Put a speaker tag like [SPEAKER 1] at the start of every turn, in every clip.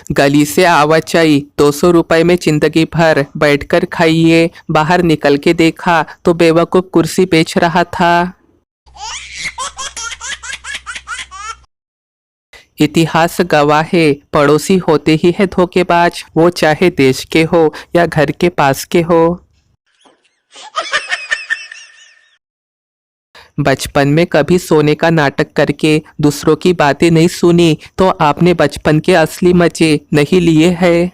[SPEAKER 1] गली से आवाजाही 200 रुपए में जिंदगी भर बैठकर खाइए। बाहर निकल के देखा तो बेवकूफ कुर्सी बेच रहा था। इतिहास गवाह है, पड़ोसी होते ही है धोखेबाज, वो चाहे देश के हो या घर के पास के हो। बचपन में कभी सोने का नाटक करके दूसरों की बातें नहीं सुनी तो आपने बचपन के असली मजे नहीं लिए हैं।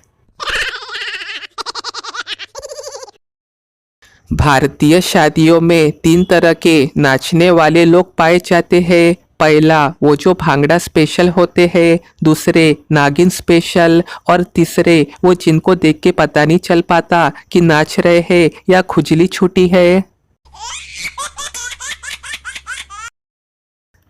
[SPEAKER 1] भारतीय शादियों में 3 तरह के नाचने वाले लोग पाए जाते हैं। पहला वो जो भांगड़ा स्पेशल होते हैं, दूसरे नागिन स्पेशल और तीसरे वो जिनको देख के पता नहीं चल पाता कि नाच रहे हैं या खुजली छूटी है।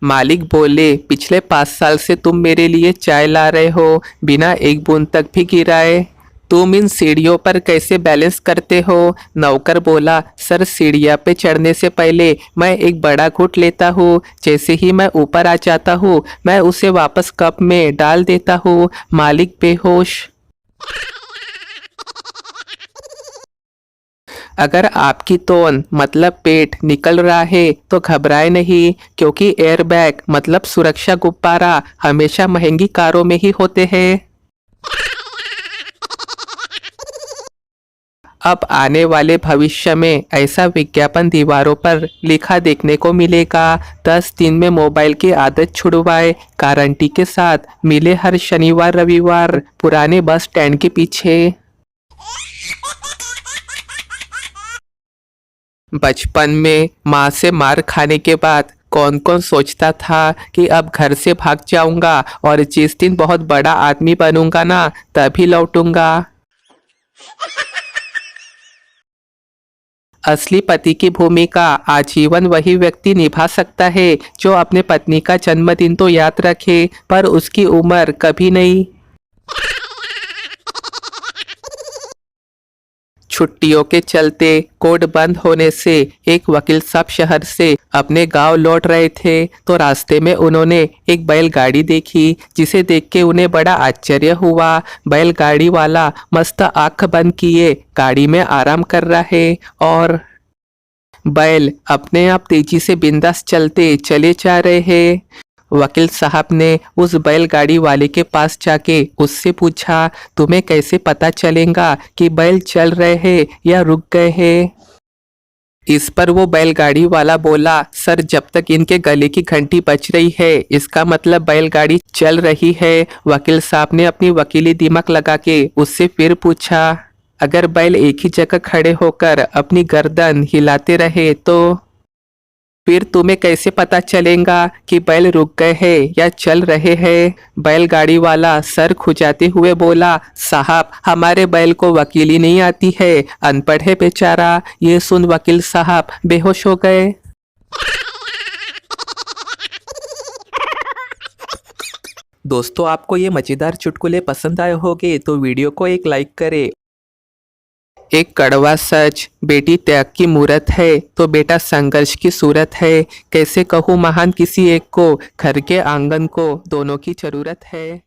[SPEAKER 1] मालिक बोले, पिछले 5 साल से तुम मेरे लिए चाय ला रहे हो बिना एक बूंद तक भी गिराए। तुम इन सीढ़ियों पर कैसे बैलेंस करते हो? नौकर बोला, सर सीढ़ियाँ पे चढ़ने से पहले मैं एक बड़ा घूंट लेता हूँ, जैसे ही मैं ऊपर आ जाता हूँ मैं उसे वापस कप में डाल देता हूँ। मालिक बेहोश। अगर आपकी तोन मतलब पेट निकल रहा है तो घबराए नहीं, क्योंकि एयरबैग मतलब सुरक्षा गुब्बारा हमेशा महंगी कारों में ही होते हैं। अब आने वाले भविष्य में ऐसा विज्ञापन दीवारों पर लिखा देखने को मिलेगा, 10 दिन में मोबाइल की आदत छुड़वाए, गारंटी के साथ, मिले हर शनिवार रविवार पुराने बस स्टैंड के पीछे। बचपन में माँ से मार खाने के बाद कौन कौन सोचता था कि अब घर से भाग जाऊंगा और जिस दिन बहुत बड़ा आदमी बनूंगा ना तभी लौटूंगा। असली पति की भूमिका आजीवन वही व्यक्ति निभा सकता है जो अपने पत्नी का जन्मदिन तो याद रखे पर उसकी उम्र कभी नहीं। छुट्टियों के चलते कोर्ट बंद होने से एक वकील साहब शहर से अपने गांव लौट रहे थे तो रास्ते में उन्होंने एक बैलगाड़ी देखी, जिसे देख के उन्हें बड़ा आश्चर्य हुआ। बैलगाड़ी वाला मस्त आंख बंद किए गाड़ी में आराम कर रहा है और बैल अपने आप तेजी से बिंदास चलते चले जा रहे हैं। वकील साहब ने उस बैलगाड़ी वाले के पास जाके उससे पूछा, तुम्हें कैसे पता चलेगा कि बैल चल रहे हैं या रुक गए हैं? इस पर वो बैलगाड़ी वाला बोला, सर जब तक इनके गले की घंटी बज रही है इसका मतलब बैलगाड़ी चल रही है। वकील साहब ने अपनी वकीली दिमाग लगा के उससे फिर पूछा, अगर बैल एक ही जगह खड़े होकर अपनी गर्दन हिलाते रहे तो फिर तुम्हें कैसे पता चलेगा कि बैल रुक गए हैं या चल रहे हैं? बैलगाड़ी वाला सर खुजाते हुए बोला, साहब हमारे बैल को वकीली नहीं आती है, अनपढ़ है बेचारा। ये सुन वकील साहब बेहोश हो गए। दोस्तों आपको ये मजेदार चुटकुले पसंद आए होंगे तो वीडियो को एक लाइक करें। एक कड़वा सच, बेटी त्याग की मूरत है तो बेटा संघर्ष की सूरत है। कैसे कहूँ महान किसी एक को, घर के आंगन को दोनों की जरूरत है।